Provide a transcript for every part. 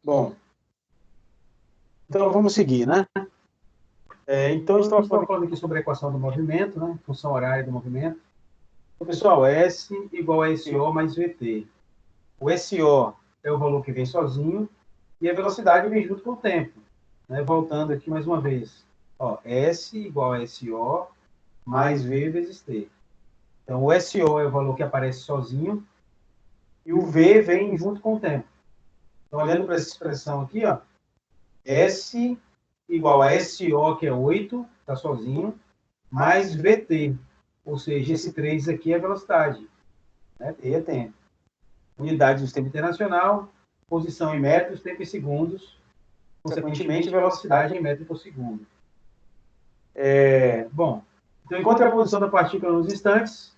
Bom, então vamos seguir, né? Então, a gente estava falando aqui sobre a equação do movimento, né? Função horária do movimento. Então, pessoal, S igual a SO mais VT. O SO é o valor que vem sozinho e a velocidade vem junto com o tempo. Né? Voltando aqui mais uma vez. Ó, S igual a SO mais V vezes T. Então, o SO é o valor que aparece sozinho e o V vem junto com o tempo. Então, olhando para essa expressão aqui, ó, S igual a SO, que é 8, está sozinho, mais VT, ou seja, esse 3 aqui é velocidade, né? T é tempo. Unidade do tempo internacional, posição em metros, tempo em segundos, consequentemente, velocidade em metros por segundo. Bom, então encontre a posição da partícula nos instantes,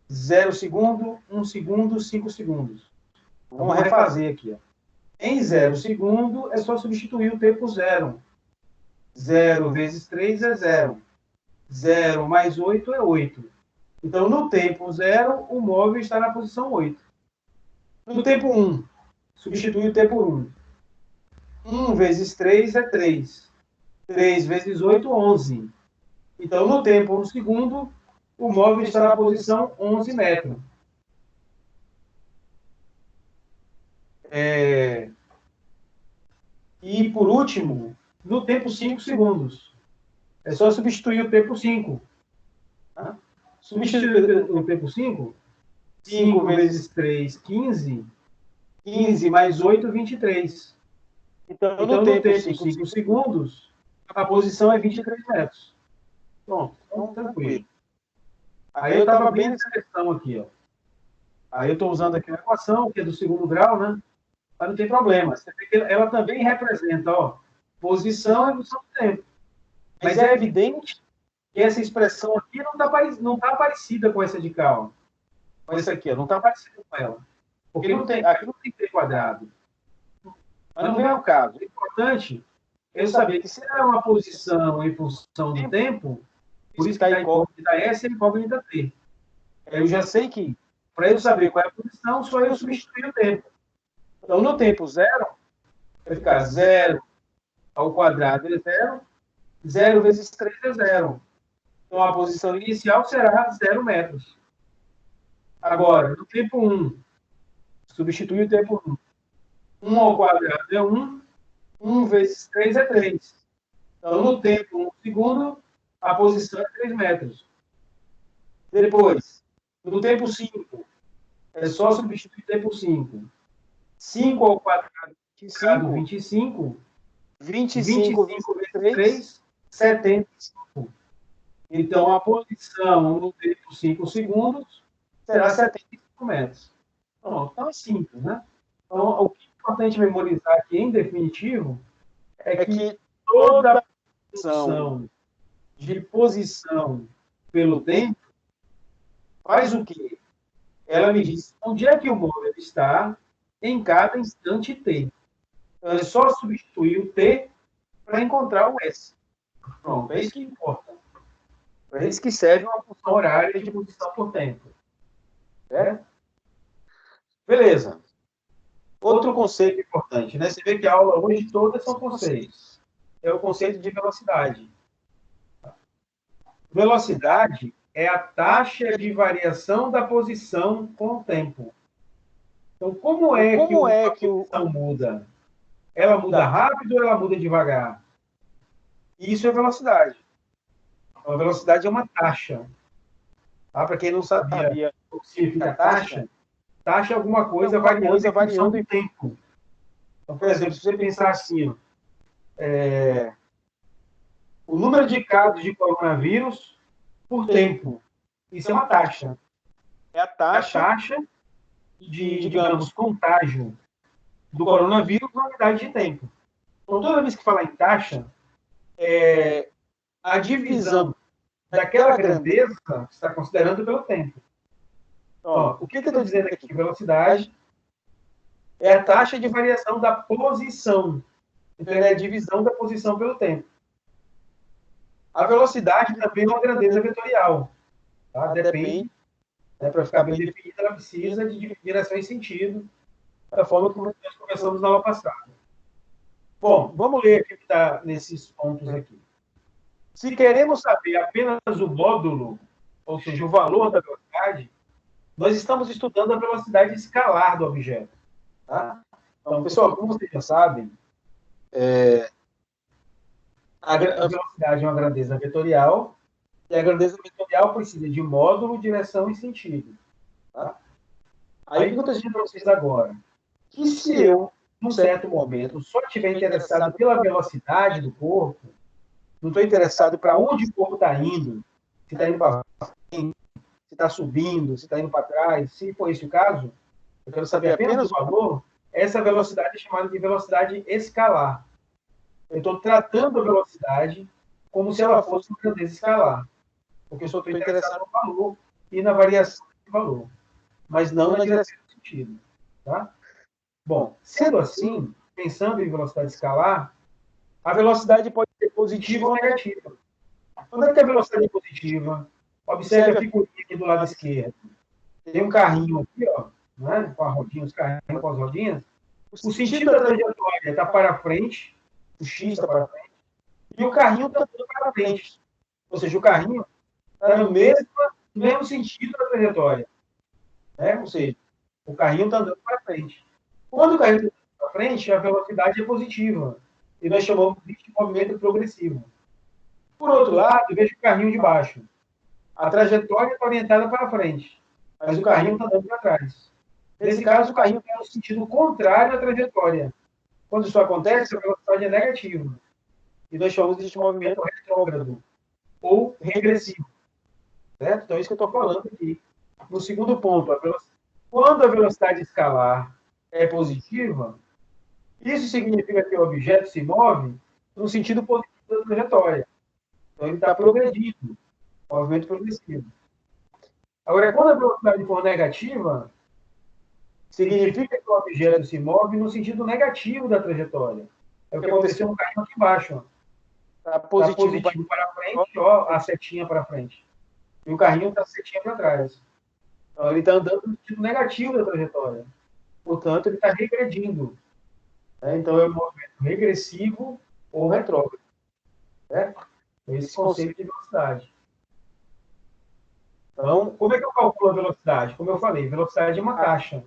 0 segundo, 1 segundo, 5 segundos. Então, vamos refazer aqui. Ó. Em 0 segundo, é só substituir o tempo 0. 0 vezes 3 é 0. 0 mais 8 é 8. Então, no tempo 0, o móvel está na posição 8. No tempo 1, substitui o tempo 1. 1 vezes 3 é 3. 3 vezes 8, 11. Então, no tempo 1 segundo, o móvel está na posição 11 metros. E, por último, no tempo 5 segundos. É só substituir o tempo 5. Tá? Substituir o tempo 5, 5 vezes 3, 15. 15 mais 8, 23. Então, no tempo 5 segundos, a posição é 23 metros. Pronto, então tranquilo. Aí eu estava bem nessa questão aqui, ó. Aí eu estou usando aqui uma equação, que é do segundo grau, né? Mas não tem problema. Você vê que ela também representa, ó, posição e evolução do tempo. Mas é evidente que essa expressão aqui não tá parecida com essa de cá, ó. Com essa aqui, ó, não está parecida com ela. Porque aqui não tem T quadrado. Mas não vem ao caso. O importante é eu saber que se é uma posição em função do tempo, por isso que está incógnita S e incógnita T. Eu já sei que, para eu saber qual é a posição, só eu substituir o tempo. Então, no tempo 0, vai ficar 0 ao quadrado é 0, 0 vezes 3 é 0. Então, a posição inicial será 0 metros. Agora, no tempo 1, substitui o tempo 1. 1 ao quadrado é 1, 1 vezes 3 é 3. Então, no tempo 1 segundo, a posição é 3 metros. Depois, no tempo 5, é só substituir o tempo 5. 5 ao quadrado, 25. 25 vezes 3, 75. Então, a posição no tempo 5 segundos será 75 metros. Pronto, então é simples, né? Então, o que é importante memorizar aqui, em definitivo, é que toda função de posição pelo tempo faz o quê? Ela me diz onde é que o móvel está em cada instante t. Então, é só substituir o t para encontrar o s. Pronto, é isso que importa. É isso que serve uma função horária de posição por tempo. Certo? Beleza. Outro conceito importante, né? Você vê que a aula hoje todas são conceitos. É o conceito de velocidade. Velocidade é a taxa de variação da posição com o tempo. Então, como é que a posição muda? Ela muda rápido ou ela muda devagar? Isso é velocidade. Então, a velocidade é uma taxa. Tá? Para quem não sabia o que significa taxa, taxa é alguma coisa variando em função do tempo. Então, por exemplo, se você pensar assim, ó, o número de casos de coronavírus por tempo, isso é uma taxa. É a taxa de, digamos, contágio do coronavírus na unidade de tempo. Então, toda vez que falar em taxa, a divisão daquela grandeza está considerando pelo tempo. Ó, o que eu estou dizendo aqui? Velocidade é a taxa de variação da posição. Então, é a divisão da posição pelo tempo. A velocidade também é uma grandeza vetorial. Tá? Depende, né, para ficar bem definida, ela precisa de direção e sentido, da forma como nós conversamos na aula passada. Bom, vamos ler o que está nesses pontos aqui. Se queremos saber apenas o módulo, ou seja, o valor da velocidade, nós estamos estudando a velocidade escalar do objeto. Tá? Então, pessoal, como vocês já sabem, a velocidade é uma grandeza vetorial, e a grandeza vetorial precisa de módulo, direção e sentido. Tá? Aí, o que eu estou dizendo para vocês agora? Que se eu, num certo momento, só estiver interessado pela velocidade do corpo, não estou interessado para onde o corpo está indo, se está indo para frente, se está subindo, se está indo para trás, se for esse o caso, eu quero saber apenas o valor, essa velocidade é chamada de velocidade escalar. Eu estou tratando a velocidade como se ela fosse uma grandeza escalar, porque eu só estou interessado no valor e na variação de valor, mas não na direção do sentido. Tá? Bom, sendo assim, pensando em velocidade escalar, a velocidade pode ser positiva ou negativa. Quando é que a velocidade é positiva? Observe a figurinha aqui do lado esquerdo. Tem um carrinho aqui, ó, né, com a rodinha, os carrinhos com as rodinhas. O sentido da trajetória está para frente, o X está para frente, e o carrinho está andando para frente. Ou seja, o carrinho está no mesmo sentido da trajetória. Né? Ou seja, o carrinho está andando para frente. Quando o carrinho está andando para frente, a velocidade é positiva. E nós chamamos de movimento progressivo. Por outro lado, veja o carrinho de baixo. A trajetória está orientada para frente, mas o carrinho está andando para trás. Nesse caso, o carrinho está no sentido contrário à trajetória. Quando isso acontece, a velocidade é negativa. E nós chamamos de movimento retrógrado ou regressivo. Certo? Então, é isso que eu estou falando aqui. No segundo ponto, quando a velocidade escalar é positiva, isso significa que o objeto se move no sentido positivo da trajetória. Então, ele está progredindo, movimento progressivo. Agora, quando a velocidade for negativa, significa que o objeto se move no sentido negativo da trajetória. É o que aconteceu no carrinho aqui embaixo. Está positivo para frente, ó, a setinha para frente. E o carrinho está a setinha para trás. Então, ele está andando no sentido negativo da trajetória. Portanto, ele está regredindo. Então, é um movimento regressivo ou retrógrado. Certo? Esse conceito de velocidade. Então, como é que eu calculo a velocidade? Como eu falei, velocidade é uma taxa.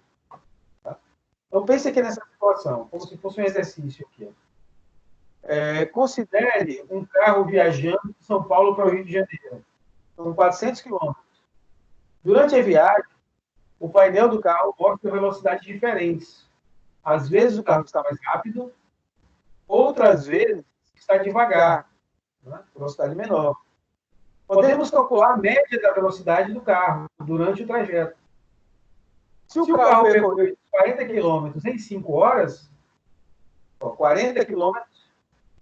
Tá? Então, pense aqui nessa situação, como se fosse um exercício aqui. Considere um carro viajando de São Paulo para o Rio de Janeiro. São 400 quilômetros. Durante a viagem, o painel do carro mostra velocidades diferentes. Às vezes o carro está mais rápido, outras vezes está devagar, né? Velocidade menor. Podemos calcular a média da velocidade do carro durante o trajeto. Se o carro percorreu 40 km em 5 horas, 40 km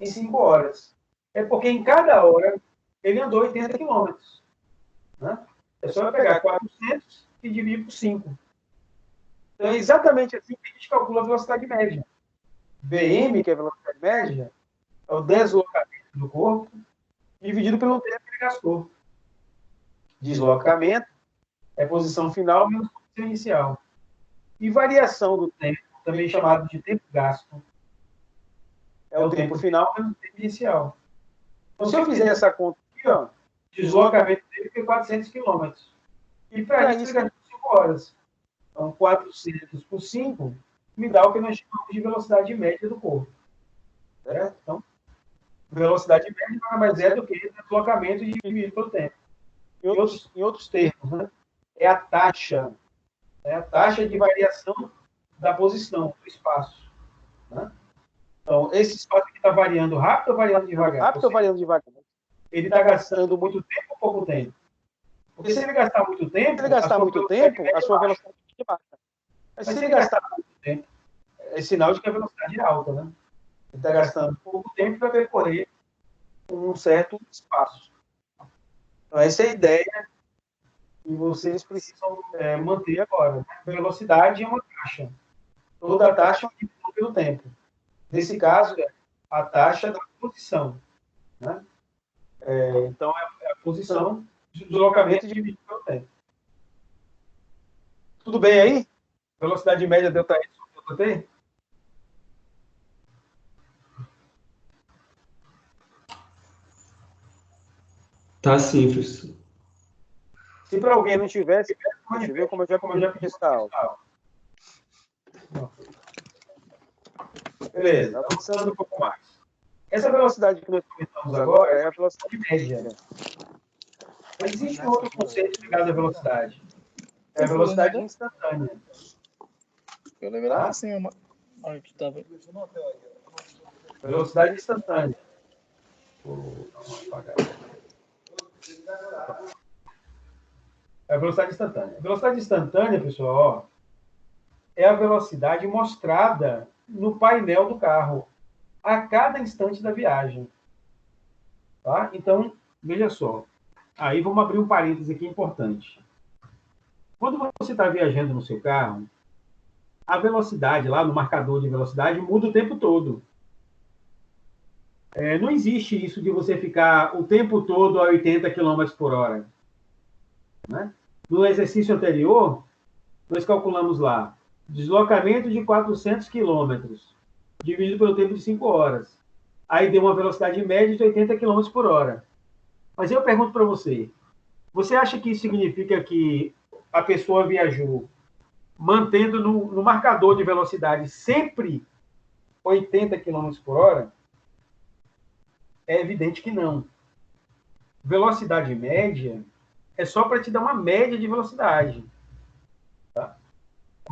em 5 horas, é porque em cada hora ele andou 80 km. Né? É só pegar 400 e dividir por 5. Então, é exatamente assim que a gente calcula a velocidade média. Vm, que é a velocidade média, é o deslocamento do corpo, dividido pelo tempo que ele gastou. Deslocamento é posição final menos posição inicial. E variação do tempo, também chamado de tempo gasto, é o tempo final menos o tempo inicial. Então, se eu fizer essa conta aqui, ó, deslocamento dele foi 400 km. E para isso ele gastou 5 horas. Então, 400 por 5 me dá o que nós chamamos de velocidade média do corpo. Certo? Então, velocidade média nada mais é do que deslocamento dividido pelo tempo. Em outros termos, né? É a taxa de variação da posição, do espaço. Né? Então, esse espaço aqui está variando rápido ou variando devagar? Rápido ou variando devagar? Ele está gastando muito tempo ou pouco tempo? Porque se ele gastar muito tempo, a sua velocidade é baixa. Mas se ele gastar muito tempo, é sinal de que a velocidade é alta. Né? Ele está gastando pouco tempo para percorrer um certo espaço. Então, essa é a ideia que vocês precisam manter agora. Velocidade é uma taxa. Toda taxa é dividida pelo tempo. Nesse caso, é a taxa da posição. Né? Então, é a posição de deslocamento dividido pelo tempo. Tudo bem aí? Velocidade média ΔS sobre ΔT? Tá sim, professor. Se para alguém não tivesse, a gente viu como eu já começo essa aula. Beleza, avançando um pouco mais. Essa velocidade que nós comentamos agora é a velocidade média. Mas existe um outro conceito ligado à velocidade. É a velocidade instantânea. Eu levei lá assim, onde tu tava. Velocidade instantânea. É a velocidade instantânea. A velocidade instantânea, pessoal, ó, é a velocidade mostrada no painel do carro a cada instante da viagem. Tá? Então, veja só. Aí vamos abrir um parênteses aqui importante. Quando você está viajando no seu carro, a velocidade lá no marcador de velocidade muda o tempo todo. Não existe isso de você ficar o tempo todo a 80 km por hora. Né? No exercício anterior, nós calculamos lá deslocamento de 400 km dividido pelo tempo de 5 horas. Aí deu uma velocidade média de 80 km por hora. Mas eu pergunto para você, você acha que isso significa que a pessoa viajou mantendo no marcador de velocidade sempre 80 km por hora? É evidente que não. Velocidade média é só para te dar uma média de velocidade. Tá?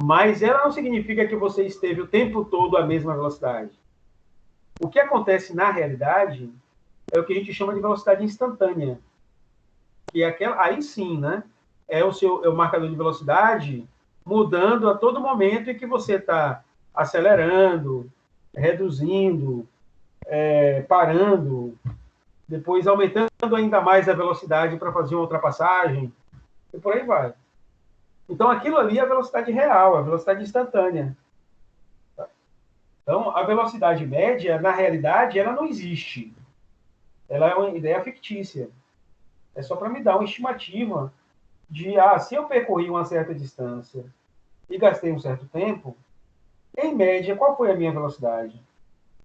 Mas ela não significa que você esteve o tempo todo a mesma velocidade. O que acontece na realidade é o que a gente chama de velocidade instantânea. Que é aquela, aí sim, né? É o marcador de velocidade mudando a todo momento em que você está acelerando, reduzindo, parando, depois aumentando ainda mais a velocidade para fazer uma ultrapassagem, e por aí vai. Então, aquilo ali é a velocidade real, a velocidade instantânea. Então, a velocidade média, na realidade, ela não existe. Ela é uma ideia fictícia. É só para me dar uma estimativa de, se eu percorri uma certa distância e gastei um certo tempo, em média, qual foi a minha velocidade?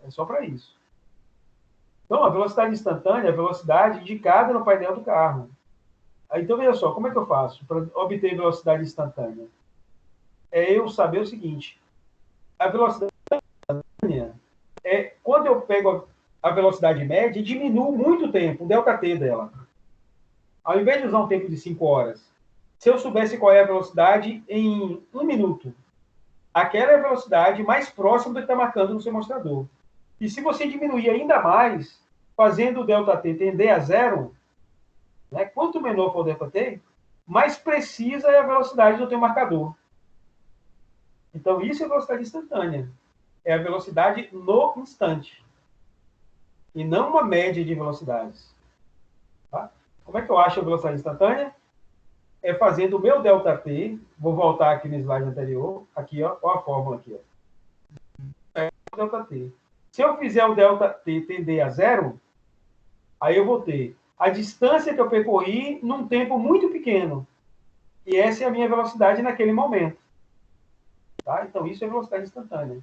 É só para isso. Então, a velocidade instantânea é a velocidade indicada no painel do carro. Então, veja só, como é que eu faço para obter velocidade instantânea? É eu saber o seguinte, a velocidade instantânea é quando eu pego a velocidade média e diminuo muito o tempo, o ΔT dela. Ao invés de usar um tempo de 5 horas, se eu soubesse qual é a velocidade em 1 minuto, aquela é a velocidade mais próxima do que está marcando no seu mostrador. E se você diminuir ainda mais, fazendo o ΔT tender a zero, né, quanto menor for o ΔT, mais precisa é a velocidade do teu marcador. Então, isso é velocidade instantânea. É a velocidade no instante. E não uma média de velocidades. Tá? Como é que eu acho a velocidade instantânea? É fazendo o meu ΔT, vou voltar aqui no slide anterior, aqui, ó a fórmula aqui. Ó. ΔT. Se eu fizer o ΔT tender a zero, aí eu vou ter a distância que eu percorri num tempo muito pequeno. E essa é a minha velocidade naquele momento. Tá? Então, isso é velocidade instantânea.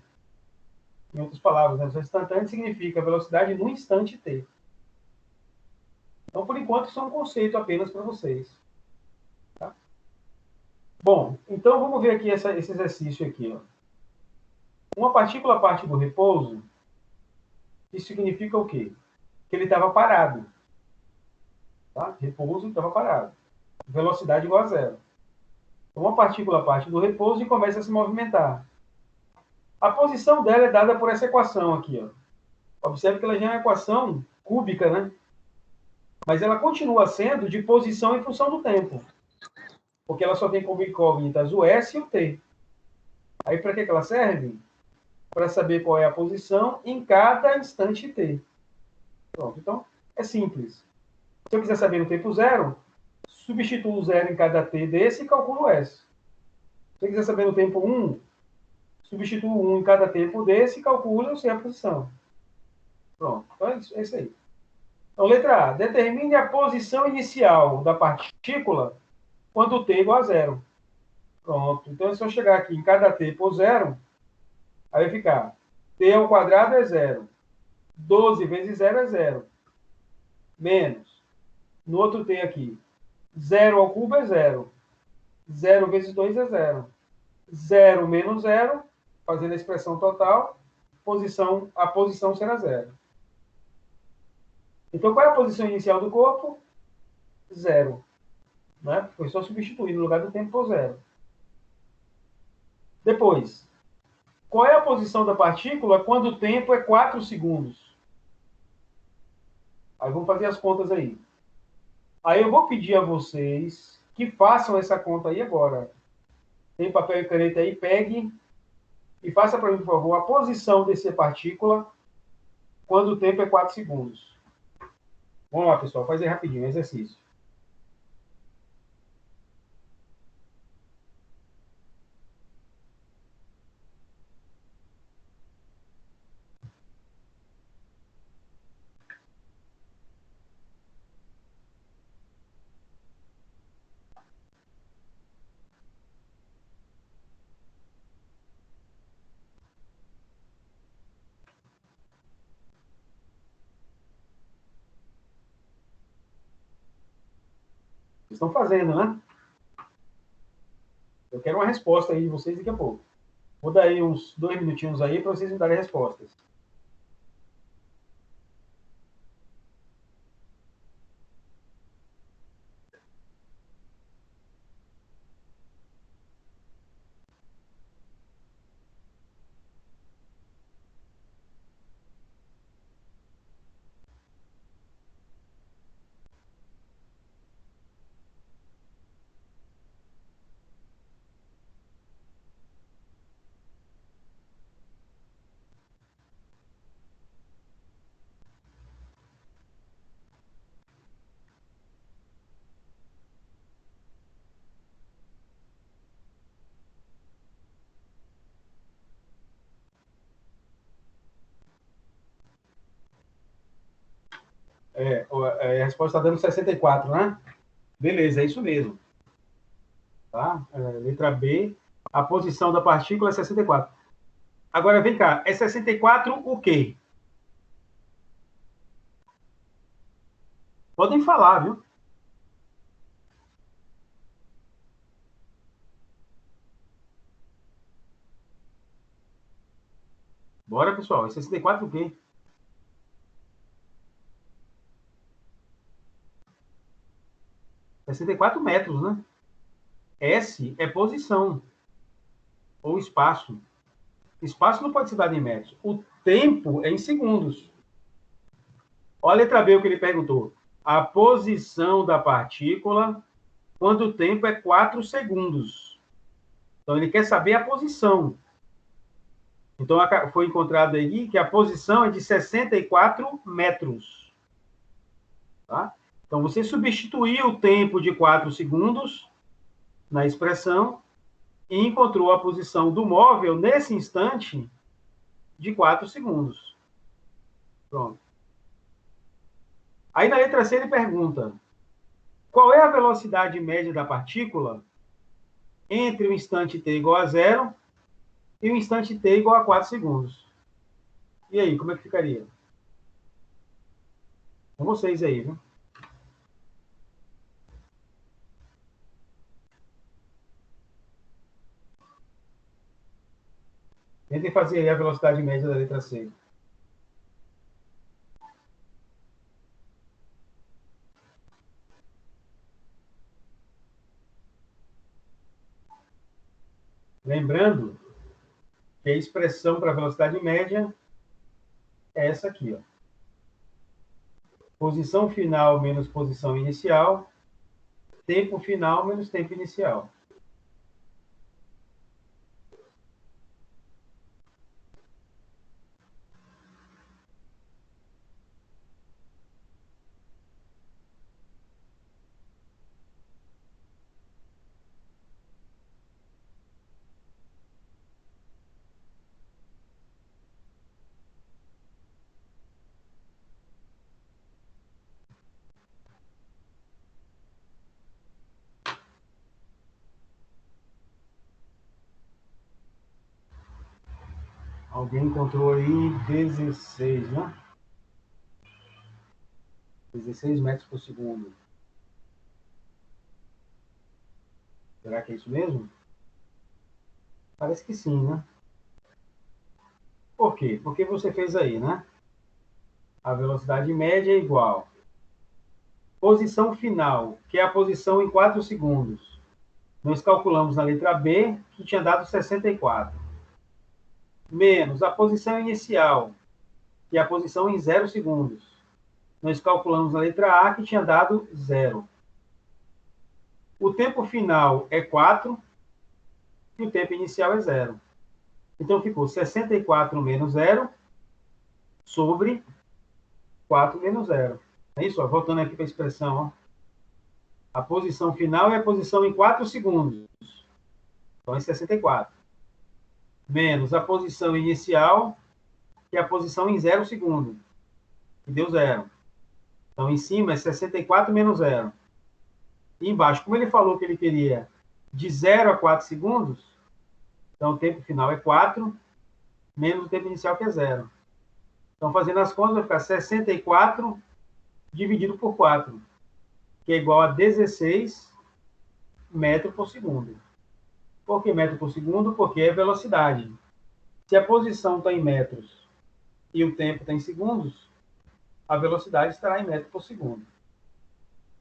Em outras palavras, velocidade instantânea significa velocidade no instante t. Então, por enquanto, isso é um conceito apenas para vocês. Tá? Bom, então vamos ver aqui esse exercício aqui. Ó. Uma partícula a parte do repouso, isso significa o quê? Que ele estava parado. Tá? Repouso estava parado. Velocidade igual a zero. Então, uma partícula parte do repouso e começa a se movimentar. A posição dela é dada por essa equação aqui. Ó. Observe que ela já é uma equação cúbica, né? Mas ela continua sendo de posição em função do tempo. Porque ela só tem como incógnitas o S e o T. Aí, para que ela serve? Para saber qual é a posição em cada instante T. Pronto. Então, é simples. Se eu quiser saber no tempo zero, substituo o zero em cada T desse e calculo o S. Se eu quiser saber no tempo 1, substituo 1 em cada tempo desse e calculo, eu sei a posição. Pronto. Então, é isso aí. Então, letra A. Determine a posição inicial da partícula quando t é igual a zero. Pronto. Então, se eu chegar aqui em cada t por zero, aí vai ficar t ao quadrado é zero. 12 vezes zero é zero. Menos No outro T aqui. 0 ao cubo é 0. 0 vezes 2 é 0. 0 menos 0, fazendo a expressão total, a posição será 0. Então, qual é a posição inicial do corpo? 0. Né? Foi só substituir no lugar do tempo por 0. Depois, qual é a posição da partícula quando o tempo é 4 segundos? Aí vamos fazer as contas aí. Aí eu vou pedir a vocês que façam essa conta aí agora. Tem papel e caneta aí, pegue e faça para mim, por favor, a posição dessa partícula quando o tempo é 4 segundos. Vamos lá, pessoal, faz aí rapidinho, exercício. Vocês estão fazendo, né? Eu quero uma resposta aí de vocês daqui a pouco. Vou dar aí uns 2 minutinhos aí para vocês me darem respostas. A resposta está dando 64, né? Beleza, é isso mesmo. Tá? Letra B, a posição da partícula é 64. Agora, vem cá, é 64 o quê? Podem falar, viu? Bora, pessoal. É 64 o quê? É 64 metros, né? S é posição ou espaço. Espaço não pode ser dado em metros. O tempo é em segundos. Olha a letra B o que ele perguntou. A posição da partícula quando o tempo é 4 segundos. Então, ele quer saber a posição. Então, foi encontrado aí que a posição é de 64 metros. Tá? Então, você substituiu o tempo de 4 segundos na expressão e encontrou a posição do móvel, nesse instante, de 4 segundos. Pronto. Aí, na letra C, ele pergunta, qual é a velocidade média da partícula entre o instante t igual a 0 e o instante t igual a 4 segundos? E aí, como é que ficaria? Com vocês aí, viu? Tentem fazer aí a velocidade média da letra C. Lembrando que a expressão para a velocidade média é essa aqui, ó. Posição final menos posição inicial, tempo final menos tempo inicial. Alguém encontrou aí 16, né? 16 metros por segundo. Será que é isso mesmo? Parece que sim, né? Por quê? Porque você fez aí, né? A velocidade média é igual. Posição final, que é a posição em 4 segundos. Nós calculamos na letra B, que tinha dado 64. Menos a posição inicial, que é a posição em 0 segundos. Nós calculamos na letra A, que tinha dado 0. O tempo final é 4 e o tempo inicial é 0. Então, ficou 64 menos 0 sobre 4 menos 0. É isso? Ó, voltando aqui para a expressão. Ó. A posição final é a posição em 4 segundos. Então, é 64. Menos a posição inicial, que é a posição em 0 segundos. Que deu 0. Então, em cima é 64 menos 0. E embaixo, como ele falou que ele queria de 0 a 4 segundos, então o tempo final é 4, menos o tempo inicial, que é 0. Então, fazendo as contas, vai ficar 64 dividido por 4, que é igual a 16 metros por segundo. Por que metro por segundo? Porque é velocidade. Se a posição está em metros e o tempo está em segundos, a velocidade estará em metro por segundo.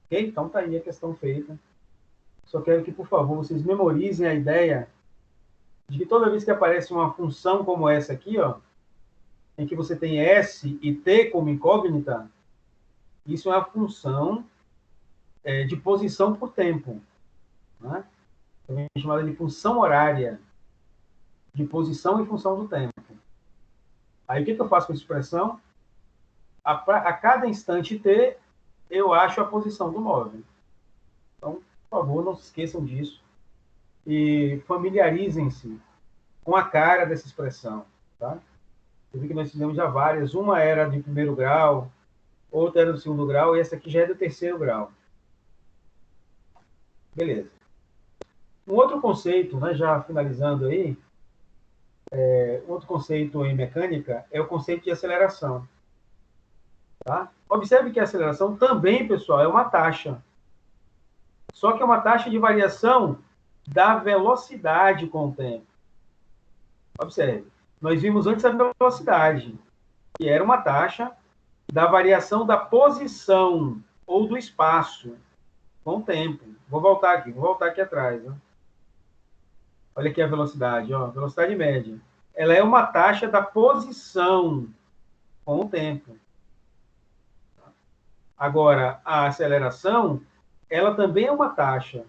Ok? Então, está aí a questão feita. Só quero que, por favor, vocês memorizem a ideia de que toda vez que aparece uma função como essa aqui, ó, em que você tem S e T como incógnita, isso é uma função de posição por tempo. Né? Também é chamada de função horária, de posição em função do tempo. Aí o que eu faço com essa expressão? A cada instante T, eu acho a posição do móvel. Então, por favor, não se esqueçam disso. E familiarizem-se com a cara dessa expressão. Tá? Eu vi que nós fizemos já várias. Uma era de primeiro grau, outra era do segundo grau, e essa aqui já é do terceiro grau. Beleza. Um outro conceito, né, já finalizando aí, outro conceito em mecânica é o conceito de aceleração. Tá? Observe que a aceleração também, pessoal, é uma taxa. Só que é uma taxa de variação da velocidade com o tempo. Observe. Nós vimos antes a velocidade, que era uma taxa da variação da posição ou do espaço com o tempo. Vou voltar aqui atrás. Né? Olha aqui a velocidade, ó, velocidade média. Ela é uma taxa da posição com o tempo. Agora, a aceleração, ela também é uma taxa,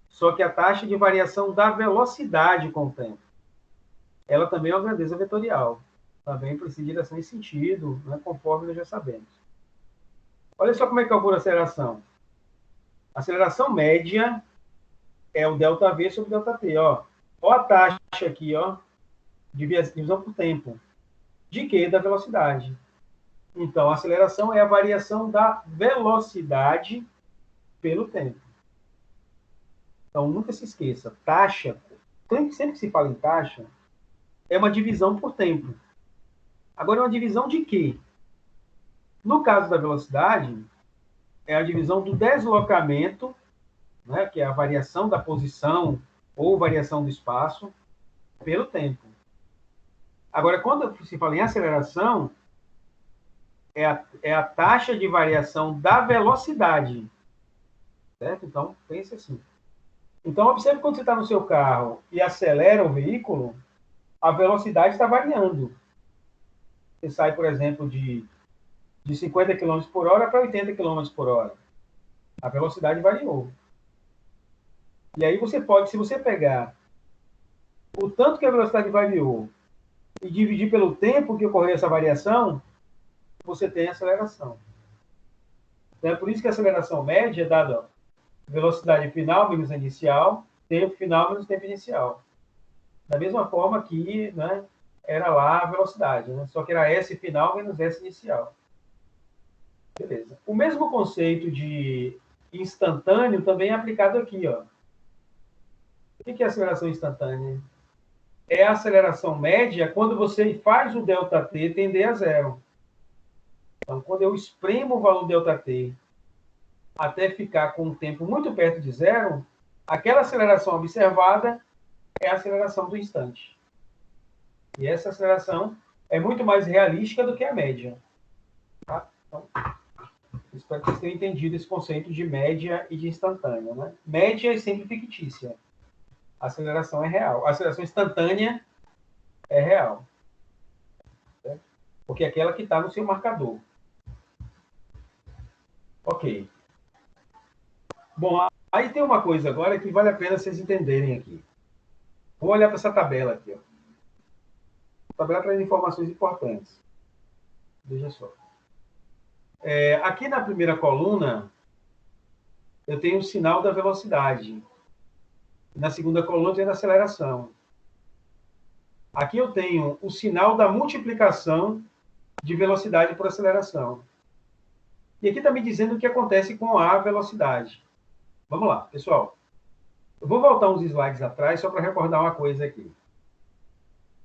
só que a taxa de variação da velocidade com o tempo. Ela também é uma grandeza vetorial. Também precisa de direção e sentido, né, conforme nós já sabemos. Olha só como é que calcula a aceleração. A aceleração média é o ΔV sobre ΔT. Ó a taxa aqui, ó, divisão por tempo. De quê? Da velocidade. Então, a aceleração é a variação da velocidade pelo tempo. Então, nunca se esqueça, taxa, sempre que se fala em taxa, é uma divisão por tempo. Agora, é uma divisão de quê? No caso da velocidade, é a divisão do deslocamento, né, que é a variação da posição ou variação do espaço, pelo tempo. Agora, quando se fala em aceleração, é a taxa de variação da velocidade. Certo? Então, pense assim. Então, observe quando você está no seu carro e acelera o veículo, a velocidade está variando. Você sai, por exemplo, de 50 km por hora para 80 km por hora. A velocidade variou. E aí você pode, se você pegar o tanto que a velocidade variou e dividir pelo tempo que ocorreu essa variação, você tem aceleração. Então, é por isso que a aceleração média é dada velocidade final menos inicial, tempo final menos tempo inicial. Da mesma forma que, né, era lá a velocidade, né? Só que era S final menos S inicial. Beleza. O mesmo conceito de instantâneo também é aplicado aqui. Ó. O que é aceleração instantânea? É a aceleração média quando você faz o ΔT tender a zero. Então, quando eu espremo o valor ΔT até ficar com um tempo muito perto de zero, Aquela aceleração observada é a aceleração do instante. E essa aceleração é muito mais realística do que a média. Tá? Então, espero que vocês tenham entendido esse conceito de média e de instantânea. Né? Média é sempre fictícia. A aceleração é real. A aceleração instantânea é real. Certo? Porque é aquela que está no seu marcador. Ok. Bom, aí tem uma coisa agora que vale a pena vocês entenderem aqui. Vamos olhar para essa tabela aqui. Ó. A tabela traz informações importantes. Veja só. Aqui na primeira coluna, eu tenho o sinal da velocidade. Na segunda coluna, eu tenho a aceleração. Aqui eu tenho o sinal da multiplicação de velocidade por aceleração. E aqui está me dizendo o que acontece com a velocidade. Vamos lá, pessoal. Eu vou voltar uns slides atrás só para recordar uma coisa aqui.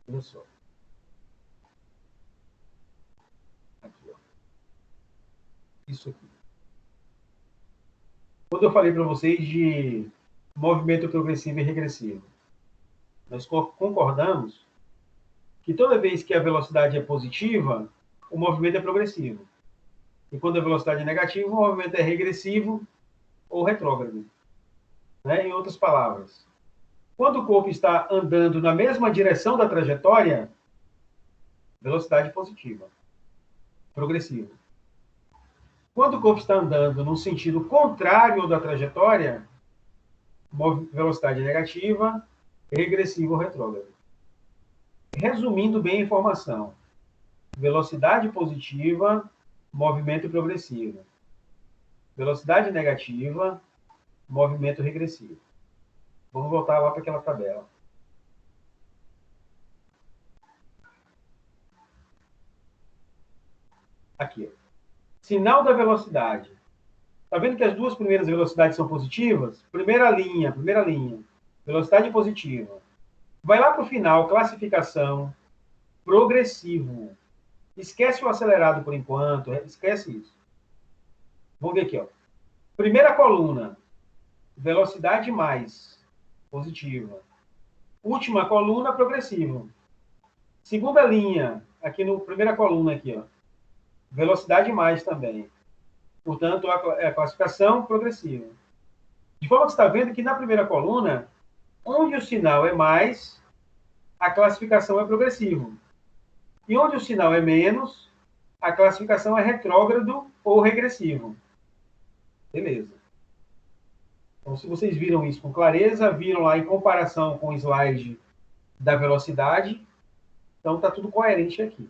Olha só. Aqui, ó. Isso aqui. Quando eu falei para vocês de movimento progressivo e regressivo, nós concordamos que toda vez que a velocidade é positiva, o movimento é progressivo. E quando a velocidade é negativa, o movimento é regressivo ou retrógrado. Né? Em outras palavras, quando o corpo está andando na mesma direção da trajetória, velocidade positiva, progressiva. Quando o corpo está andando no sentido contrário da trajetória, velocidade negativa, regressiva ou retrógrado. Resumindo bem a informação, velocidade positiva, movimento progressivo. Velocidade negativa, movimento regressivo. Vamos voltar lá para aquela tabela. Aqui. Ó. Sinal da velocidade. Está vendo que as duas primeiras velocidades são positivas? Primeira linha. Velocidade positiva. Vai lá para o final, classificação, progressivo. Esquece o acelerado por enquanto, esquece isso. Vamos ver aqui, ó. Primeira coluna, velocidade mais, positiva. Última coluna, progressivo. Segunda linha, aqui no primeira coluna aqui, ó. Velocidade mais também. Portanto, a classificação progressiva. De forma que você está vendo que na primeira coluna, onde o sinal é mais, a classificação é progressivo. E onde o sinal é menos, a classificação é retrógrado ou regressivo. Beleza. Então, se vocês viram isso com clareza, viram lá em comparação com o slide da velocidade, então está tudo coerente aqui.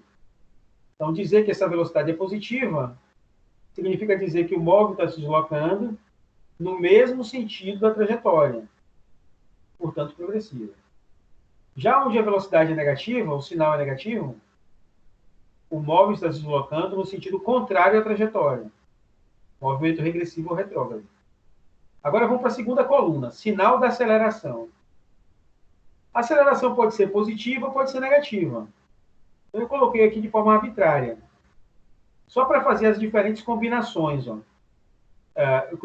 Então, dizer que essa velocidade é positiva significa dizer que o móvel está se deslocando no mesmo sentido da trajetória, portanto, progressiva. Já onde a velocidade é negativa, o sinal é negativo, o móvel está se deslocando no sentido contrário à trajetória. Movimento regressivo ou retrógrado. Agora vamos para a segunda coluna, sinal da aceleração. A aceleração pode ser positiva ou pode ser negativa. Eu coloquei aqui de forma arbitrária. Só para fazer as diferentes combinações. Ó.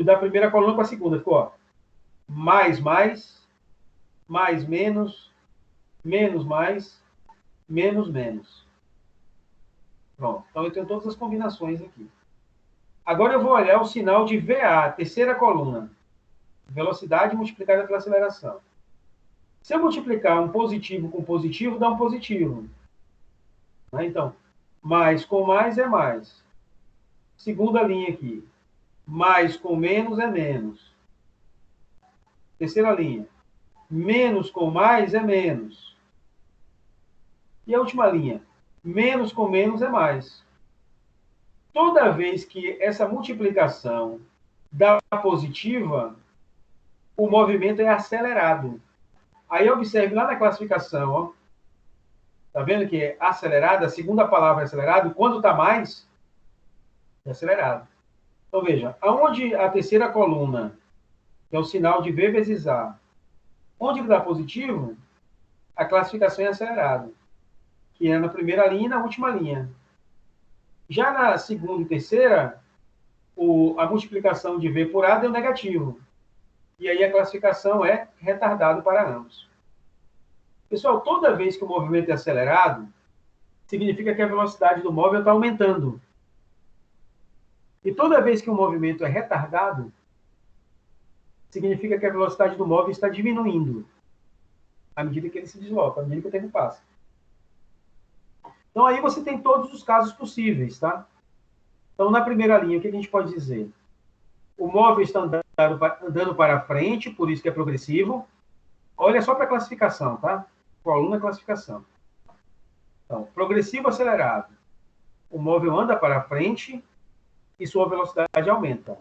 Da primeira coluna para a segunda. Ficou ó, mais, menos, menos, mais, menos, menos. Pronto. Então, eu tenho todas as combinações aqui. Agora, eu vou olhar o sinal de VA, terceira coluna. Velocidade multiplicada pela aceleração. Se eu multiplicar um positivo com positivo, dá um positivo. Então, mais com mais é mais. Segunda linha aqui. Mais com menos é menos. Terceira linha. Menos com mais é menos. E a última linha. Menos com menos é mais. Toda vez que essa multiplicação dá positiva, o movimento é acelerado. Aí observe lá na classificação, ó. Tá vendo que é acelerado? A segunda palavra é acelerado. Quando está mais, é acelerado. Então veja, aonde a terceira coluna, que é o sinal de V vezes A, onde ele dá positivo, a classificação é acelerado, que é na primeira linha e na última linha. Já na segunda e terceira, a multiplicação de V por A deu negativo. E aí a classificação é retardado para ambos. Pessoal, toda vez que o movimento é acelerado, significa que a velocidade do móvel está aumentando. E toda vez que o movimento é retardado, significa que a velocidade do móvel está diminuindo à medida que ele se desloca, à medida que o tempo passa. Então, aí você tem todos os casos possíveis, tá? Então, na primeira linha, o que a gente pode dizer? O móvel está andando para frente, por isso que é progressivo. Olha só para a classificação, tá? Coluna classificação. Então, progressivo acelerado. O móvel anda para frente e sua velocidade aumenta.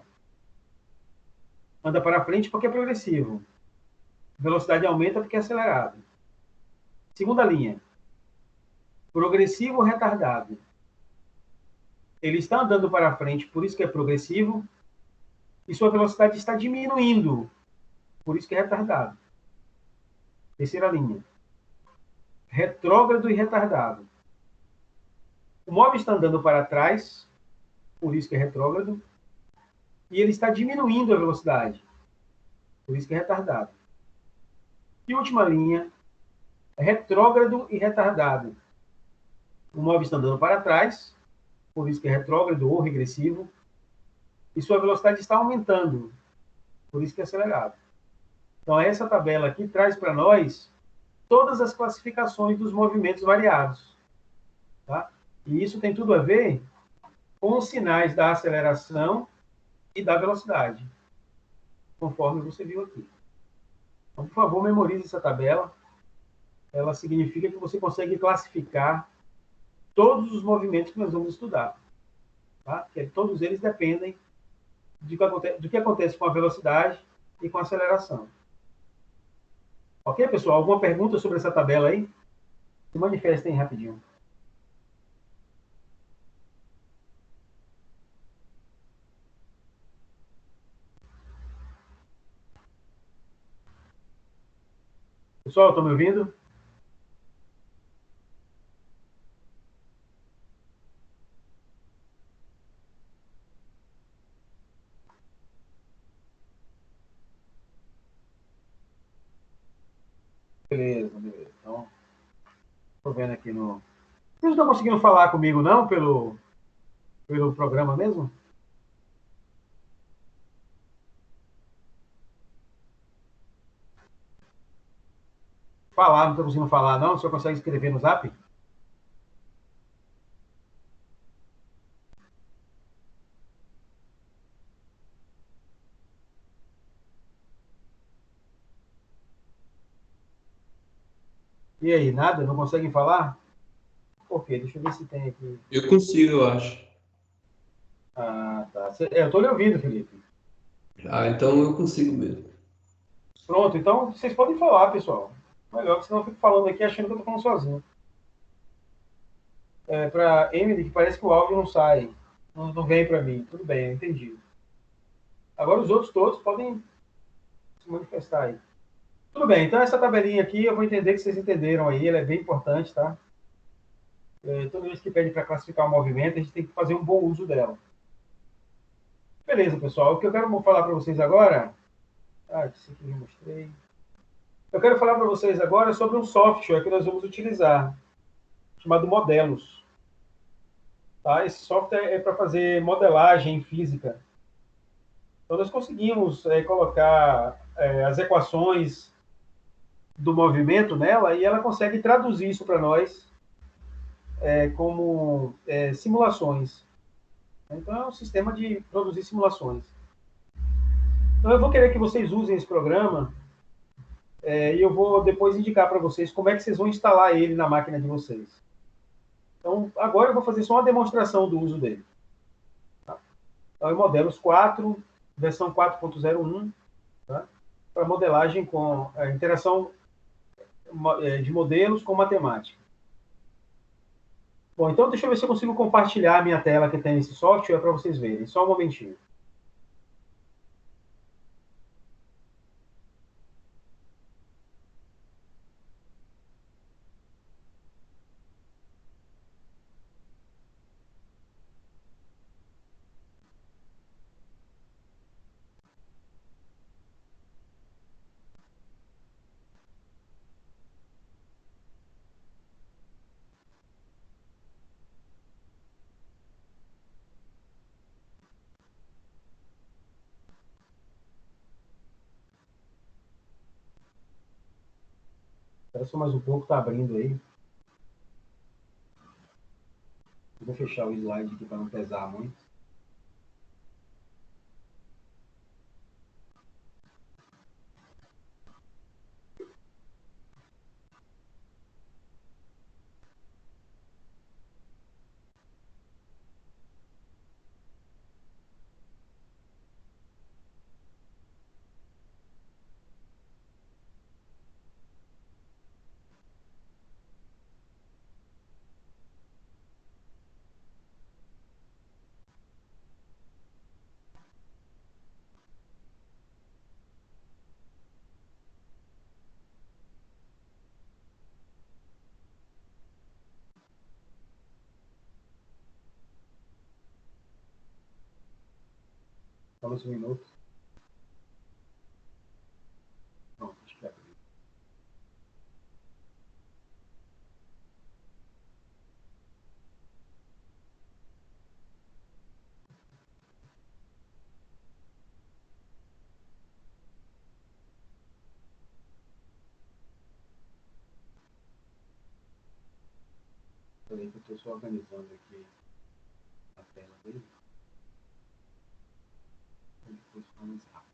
Anda para frente porque é progressivo. Velocidade aumenta porque é acelerado. Segunda linha. Progressivo retardado. Ele está andando para frente, por isso que é progressivo, e sua velocidade está diminuindo, por isso que é retardado. Terceira linha. Retrógrado e retardado. O móvel está andando para trás, por isso que é retrógrado, e ele está diminuindo a velocidade, por isso que é retardado. E última linha, retrógrado e retardado. O móvel está andando para trás, por isso que é retrógrado ou regressivo, e sua velocidade está aumentando, por isso que é acelerado. Então, essa tabela aqui traz para nós todas as classificações dos movimentos variados. Tá? E isso tem tudo a ver com os sinais da aceleração e da velocidade, conforme você viu aqui. Então, por favor, memorize essa tabela. Ela significa que você consegue classificar todos os movimentos que nós vamos estudar. Tá? Porque todos eles dependem do que acontece com a velocidade e com a aceleração. Ok, pessoal? Alguma pergunta sobre essa tabela aí? Se manifestem rapidinho. Pessoal, estão me ouvindo? Beleza, beleza. Então, estou vendo aqui no... Vocês não estão conseguindo falar comigo, não, pelo programa mesmo? Falar, não estou conseguindo falar, não? O senhor consegue escrever no Zap? E aí, nada? Não conseguem falar? Por quê? Deixa eu ver se tem aqui. Eu consigo, eu acho. Ah, tá. Eu estou lhe ouvindo, Felipe. Ah, então eu consigo mesmo. Pronto, então vocês podem falar, pessoal. Melhor, que senão eu fico falando aqui achando que eu estou falando sozinho. Para Emily, que parece que o áudio não sai. Não vem para mim. Tudo bem, eu entendi. Agora os outros todos podem se manifestar aí. Tudo bem, então essa tabelinha aqui eu vou entender que vocês entenderam aí, ela é bem importante, tá? Toda vez que pede para classificar o movimento, a gente tem que fazer um bom uso dela. Beleza, pessoal. O que eu quero falar para vocês agora... Ah, isso aqui eu já mostrei. Eu quero falar para vocês agora sobre um software que nós vamos utilizar, chamado Modelos. Tá? Esse software é para fazer modelagem física. Então, nós conseguimos colocar as equações do movimento nela e ela consegue traduzir isso para nós como simulações. Então, é um sistema de produzir simulações. Então, eu vou querer que vocês usem esse programa e eu vou depois indicar para vocês como é que vocês vão instalar ele na máquina de vocês. Então, agora eu vou fazer só uma demonstração do uso dele. Tá? Então, é Modelos 4, versão 4.01, tá? Para modelagem com interação de modelos com matemática. Bom, então deixa eu ver se eu consigo compartilhar a minha tela que tem nesse software para vocês verem. Só um momentinho. Espera só mais um pouco, tá abrindo aí. Vou fechar o slide aqui para não pesar muito. Só mais um minuto. Pronto, acho que abriu. Peraí que eu estou só organizando aqui a tela dele. Ele foi mais rápido.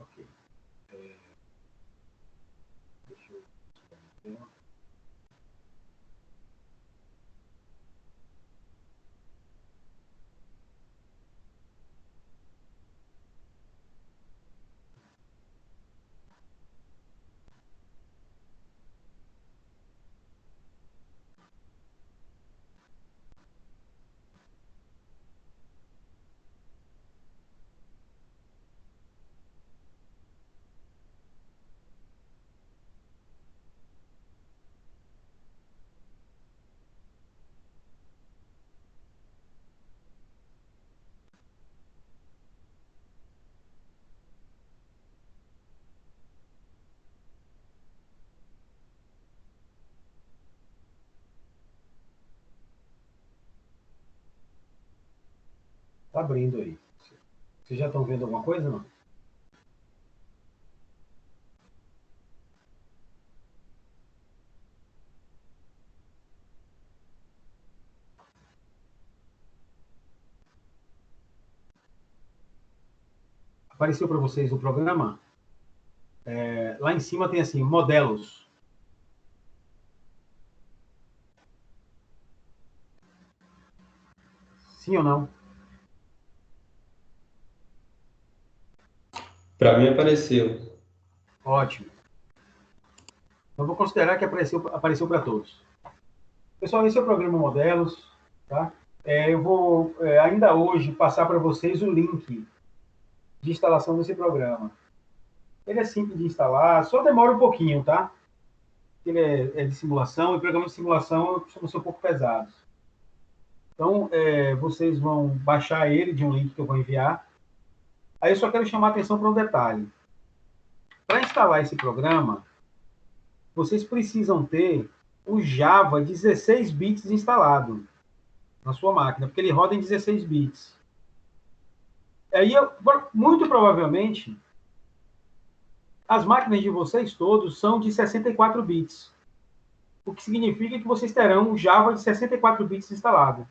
Ok. Deixa eu tirar a tela. Tá abrindo aí. Vocês já estão vendo alguma coisa, não? Apareceu para vocês o programa? Lá em cima tem assim, modelos. Sim ou não? Para mim apareceu. Ótimo. Então, vou considerar que apareceu para todos. Pessoal, esse é o programa Modelos. Tá? Eu vou, ainda hoje, passar para vocês o link de instalação desse programa. Ele é simples de instalar, só demora um pouquinho, tá? Ele é de simulação, e programas de simulação costumam ser um pouco pesados. Então, vocês vão baixar ele de um link que eu vou enviar. Aí eu só quero chamar a atenção para um detalhe. Para instalar esse programa, vocês precisam ter o Java 16 bits instalado na sua máquina, porque ele roda em 16 bits. Aí, muito provavelmente, as máquinas de vocês todos são de 64 bits, o que significa que vocês terão o Java de 64 bits instalado.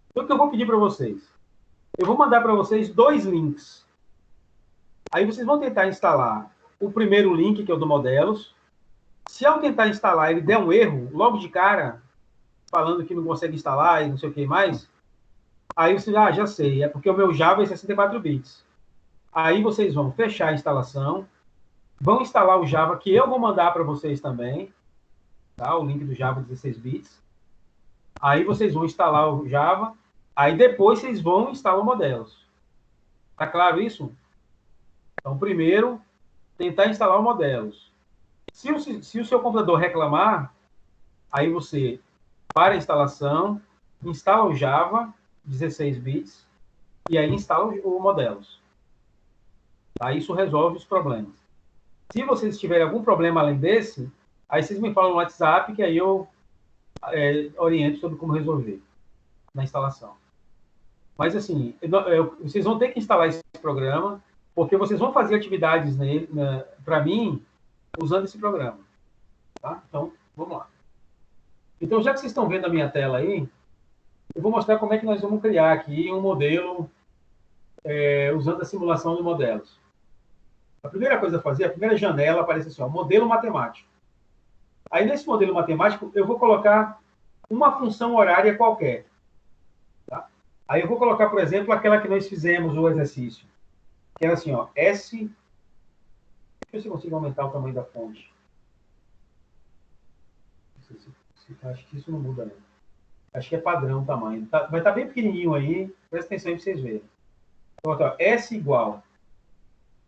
Então, o que eu vou pedir para vocês? Eu vou mandar para vocês 2 links. Aí vocês vão tentar instalar o primeiro link, que é o do Modelos. Se ao tentar instalar ele der um erro, logo de cara, falando que não consegue instalar e não sei o que mais, aí vocês, já sei, é porque o meu Java é 64 bits. Aí vocês vão fechar a instalação, vão instalar o Java, que eu vou mandar para vocês também, tá? O link do Java 16 bits. Aí vocês vão instalar o Java, aí depois vocês vão instalar o Modelos. Tá claro isso? Então, primeiro, tentar instalar o Modelos. Se o seu computador reclamar, aí você para a instalação, instala o Java 16 bits e aí instala o Modelos. Tá? Isso resolve os problemas. Se vocês tiverem algum problema além desse, aí vocês me falam no WhatsApp, que aí eu oriento sobre como resolver na instalação. Mas, assim, vocês vão ter que instalar esse programa, porque vocês vão fazer atividades nele, para mim, usando esse programa. Tá? Então, vamos lá. Então, já que vocês estão vendo a minha tela aí, eu vou mostrar como é que nós vamos criar aqui um modelo usando a simulação de modelos. A primeira coisa a fazer, a primeira janela aparece assim, ó, modelo matemático. Aí, nesse modelo matemático, eu vou colocar uma função horária qualquer. Tá? Aí eu vou colocar, por exemplo, aquela que nós fizemos o exercício. Que era assim, ó, S... Deixa eu ver se eu consigo aumentar o tamanho da fonte. Acho que isso não muda, né? Acho que é padrão o tamanho. Vai estar bem pequenininho aí. Presta atenção aí para vocês verem. Então, ó, S igual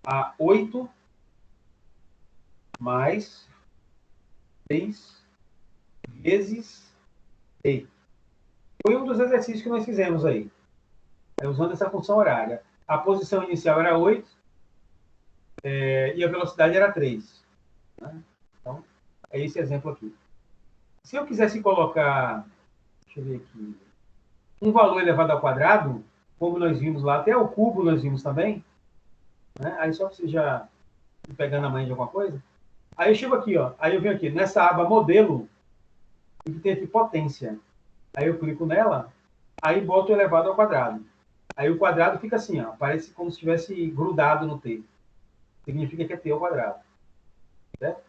a 8 mais 3 vezes T. Foi um dos exercícios que nós fizemos aí. Usando essa função horária. A posição inicial era 8 e a velocidade era 3. Né? Então, é esse exemplo aqui. Se eu quisesse colocar, deixa eu ver aqui, um valor elevado ao quadrado, como nós vimos lá, até o cubo nós vimos também, né? Aí só para você já ir pegando a manha de alguma coisa. Aí eu chego aqui, ó, aí eu venho aqui, nessa aba modelo, e tem aqui potência. Aí eu clico nela, aí boto o elevado ao quadrado. Aí o quadrado fica assim, ó, parece como se estivesse grudado no T. Significa que é T ao quadrado. Certo?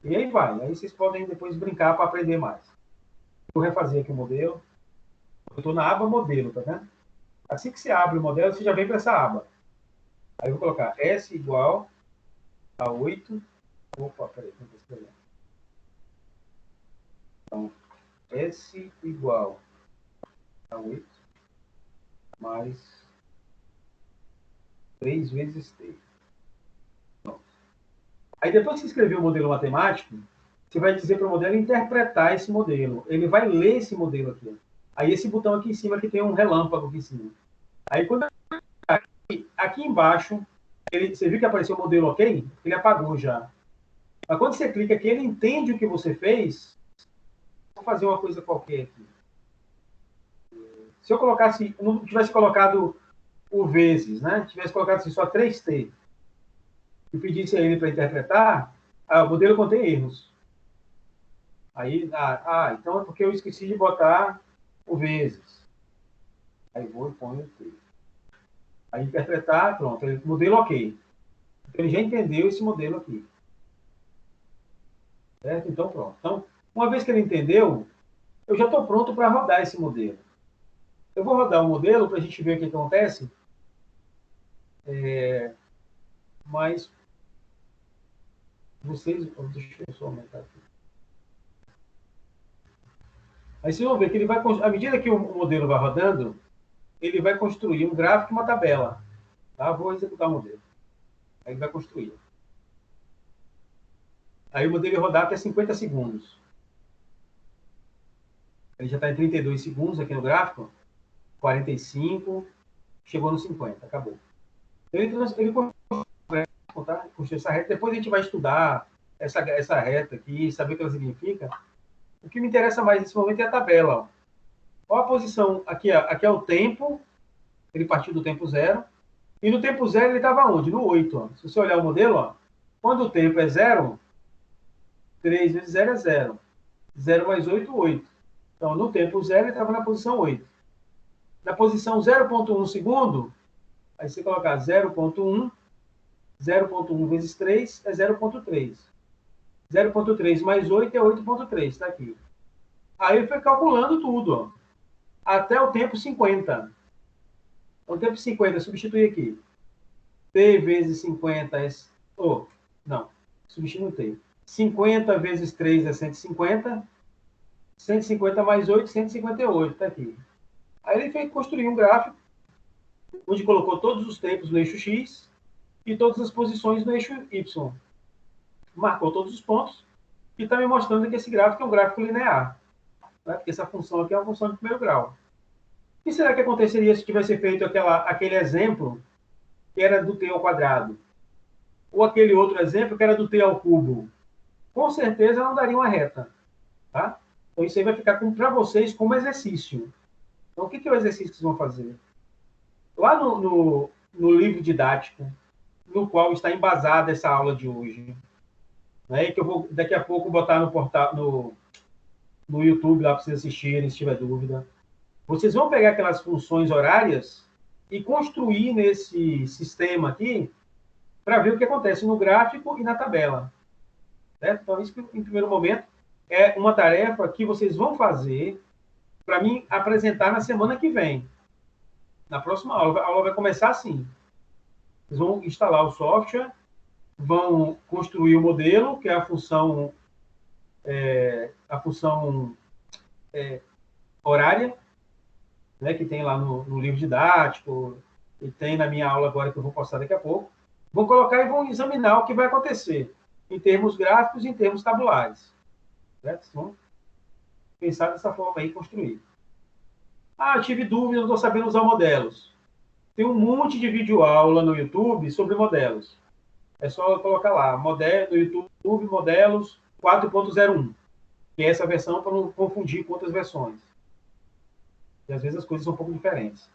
E aí vai. Aí vocês podem depois brincar para aprender mais. Vou refazer aqui o modelo. Eu estou na aba modelo, tá vendo? Assim que você abre o modelo, você já vem para essa aba. Aí eu vou colocar S igual a 8. Opa, peraí, não estou escrevendo. Então, S igual a 8 mais 3 vezes T. Pronto. Aí depois que você escrever o modelo matemático, você vai dizer para o modelo interpretar esse modelo. Ele vai ler esse modelo aqui. Aí esse botão aqui em cima que tem um relâmpago aqui em cima. Aí quando aqui embaixo, você viu que apareceu o modelo OK? Ele apagou já. Mas quando você clica aqui, ele entende o que você fez. Vou fazer uma coisa qualquer aqui. Se eu colocasse, não tivesse colocado o vezes, né? Tivesse colocado assim, só 3T, e pedisse a ele para interpretar, o modelo contém erros. Aí, então é porque eu esqueci de botar o vezes. Aí vou e ponho o T. Aí interpretar, pronto, modelo OK. Então, ele já entendeu esse modelo aqui. Certo? Então, pronto. Então, uma vez que ele entendeu, eu já estou pronto para rodar esse modelo. Eu vou rodar o modelo para a gente ver o que acontece. Mas vocês... Deixa eu só aumentar aqui. Aí vocês vão ver que ele vai... À medida que o modelo vai rodando, ele vai construir um gráfico e uma tabela. Tá? Vou executar o modelo. Aí ele vai construir. Aí o modelo vai rodar até 50 segundos. Ele já está em 32 segundos aqui no gráfico. 45. Chegou no 50. Acabou. Ele construiu essa reta. Depois a gente vai estudar essa reta aqui, saber o que ela significa. O que me interessa mais nesse momento é a tabela. Ó a posição. Aqui é o tempo. Ele partiu do tempo zero. E no tempo zero ele estava onde? No 8. Ó. Se você olhar o modelo, ó, quando o tempo é zero, 3 vezes 0 é 0. 0 mais 8, 8. Então, no tempo zero, ele estava na posição 8. Na posição 0,1 segundo, aí você colocar 0,1, 0,1 vezes 3 é 0,3. 0,3 mais 8 é 8,3, está aqui. Aí ele foi calculando tudo, ó, até o tempo 50. O tempo 50, substitui aqui. T vezes 50 é... não, substitui T. 50 vezes 3 é 150. 150 mais 8, 158, está aqui. Aí ele fez construir um gráfico, onde colocou todos os tempos no eixo X e todas as posições no eixo Y. Marcou todos os pontos e está me mostrando que esse gráfico é um gráfico linear. Né? Porque essa função aqui é uma função de primeiro grau. O que será que aconteceria se tivesse feito aquele exemplo que era do t ao quadrado? Ou aquele outro exemplo que era do t ao cubo? Com certeza não daria uma reta. Tá? Então, isso aí vai ficar para vocês como exercício. Então, o que é o exercício que vocês vão fazer? Lá no livro didático, no qual está embasada essa aula de hoje, né, que eu vou daqui a pouco botar no portal, no YouTube lá para vocês assistirem, se tiver dúvida. Vocês vão pegar aquelas funções horárias e construir nesse sistema aqui para ver o que acontece no gráfico e na tabela. Certo? Então, isso, em primeiro momento, é uma tarefa que vocês vão fazer para mim apresentar na semana que vem. Na próxima aula. A aula vai começar assim. Vocês vão instalar o software, vão construir o modelo, que é a função horária, né, que tem lá no livro didático, e tem na minha aula agora que eu vou postar daqui a pouco. Vão colocar e vão examinar o que vai acontecer, em termos gráficos e em termos tabulares. Certo? Vão pensar dessa forma aí, construir. Ah, eu tive dúvida, não estou sabendo usar modelos. Tem um monte de videoaula no YouTube sobre modelos. É só colocar lá, modelo, no YouTube, modelos 4.01, que é essa versão para não confundir com outras versões. E às vezes as coisas são um pouco diferentes.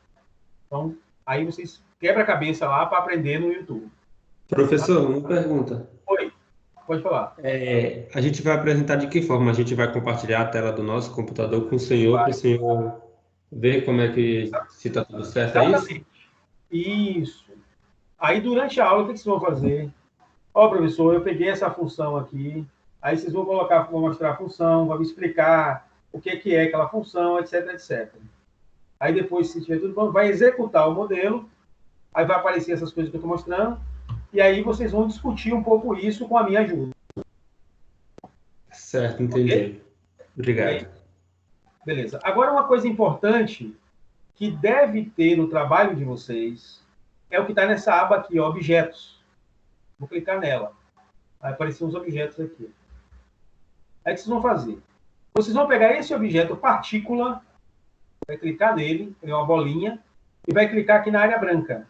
Então, aí vocês quebram a cabeça lá para aprender no YouTube. Professor, uma pergunta. Oi, pode falar. A gente vai apresentar de que forma? A gente vai compartilhar a tela do nosso computador com o senhor, para o senhor ver como é que se está tudo certo, é isso? Exatamente. Isso. Aí, durante a aula, o que vocês vão fazer? Ó, professor, eu peguei essa função aqui, aí vocês vão colocar, vão mostrar a função, vão me explicar o que é aquela função, etc, etc. Aí depois, se tiver tudo bom, vai executar o modelo, aí vai aparecer essas coisas que eu estou mostrando, e aí vocês vão discutir um pouco isso com a minha ajuda. Certo, entendi. Obrigado. Beleza. Agora, uma coisa importante que deve ter no trabalho de vocês é o que está nessa aba aqui, ó, objetos. Vou clicar nela. Vai aparecer uns objetos aqui. Aí o que vocês vão fazer? Vocês vão pegar esse objeto partícula, vai clicar nele, ele é uma bolinha, e vai clicar aqui na área branca.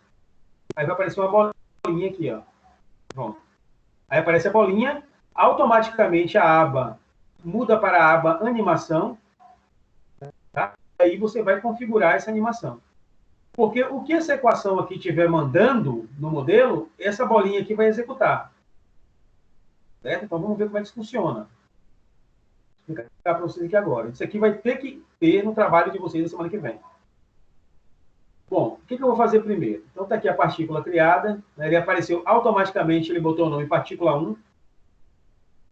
Aí vai aparecer uma bolinha aqui, ó. Pronto. Aí aparece a bolinha, automaticamente a aba muda para a aba animação, tá? Aí você vai configurar essa animação. Porque o que essa equação aqui estiver mandando no modelo, essa bolinha aqui vai executar. Certo? Então vamos ver como é que isso funciona. Vou explicar para vocês aqui agora. Isso aqui vai ter que ter no trabalho de vocês na semana que vem. Bom, o que eu vou fazer primeiro? Então está aqui a partícula criada, né? Ele apareceu automaticamente, ele botou o nome partícula 1.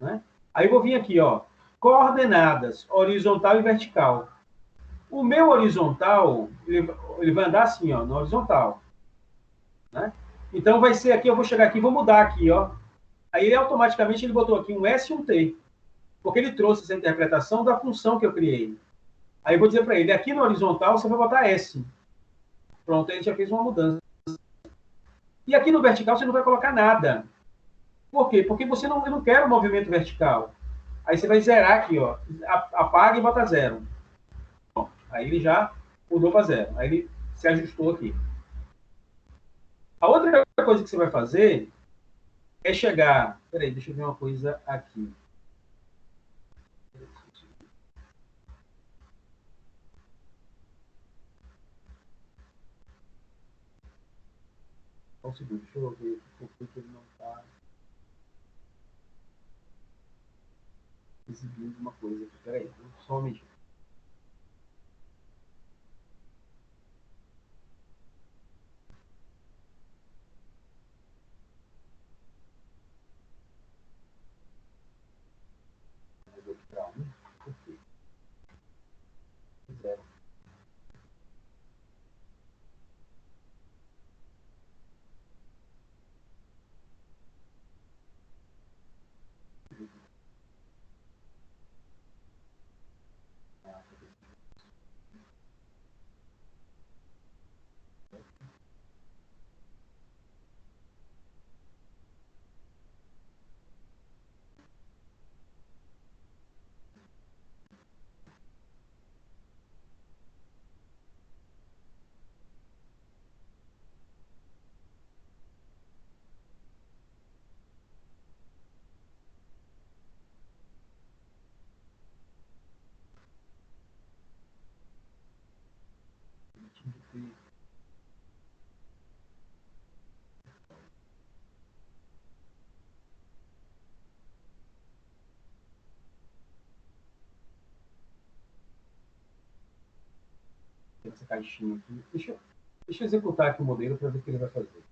Né? Aí eu vou vir aqui, ó, coordenadas, horizontal e vertical. O meu horizontal, ele vai andar assim, ó, no horizontal. Né? Então vai ser aqui, eu vou chegar aqui, vou mudar aqui, ó. Aí ele automaticamente ele botou aqui um S e um T, porque ele trouxe essa interpretação da função que eu criei. Aí eu vou dizer para ele, aqui no horizontal você vai botar S. Pronto, aí a gente já fez uma mudança. E aqui no vertical você não vai colocar nada. Por quê? Porque você não quer o movimento vertical. Aí você vai zerar aqui, ó. Apaga e bota 0. Bom, aí ele já mudou para 0. Aí ele se ajustou aqui. A outra coisa que você vai fazer é chegar... Peraí, deixa eu ver uma coisa aqui. Só um segundo, deixa eu ver por que ele não está exibindo uma coisa aqui. Peraí, só um minuto. Zero. Essa caixinha aqui. Deixa eu executar aqui o modelo para ver o que ele vai fazer.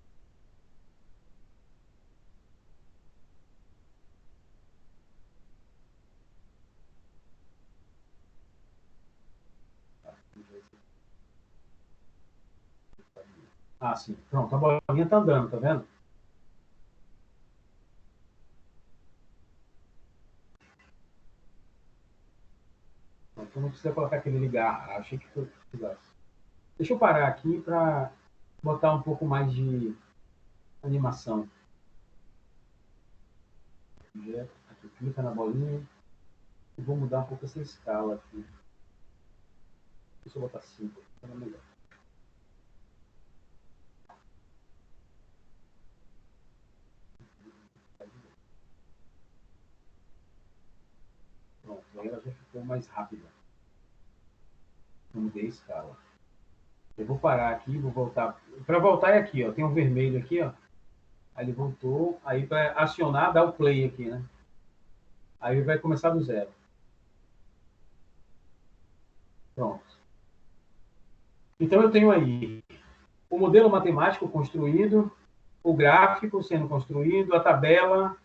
Ah, sim. Pronto, a bolinha está andando, tá vendo? Então não precisa colocar aquele ligar. Achei que precisasse. Deixa eu parar aqui para botar um pouco mais de animação. Aqui, clica na bolinha. E vou mudar um pouco essa escala aqui. Deixa eu botar 5. Fica melhor. Pronto, aí ela já ficou mais rápida. Eu mudei a escala. Eu vou parar aqui, vou voltar. Para voltar é aqui, ó. Tem um vermelho aqui, ó. Aí ele voltou. Aí para acionar, dá o play aqui, né? Aí ele vai começar do zero. Pronto. Então eu tenho aí o modelo matemático construído, o gráfico sendo construído, a tabela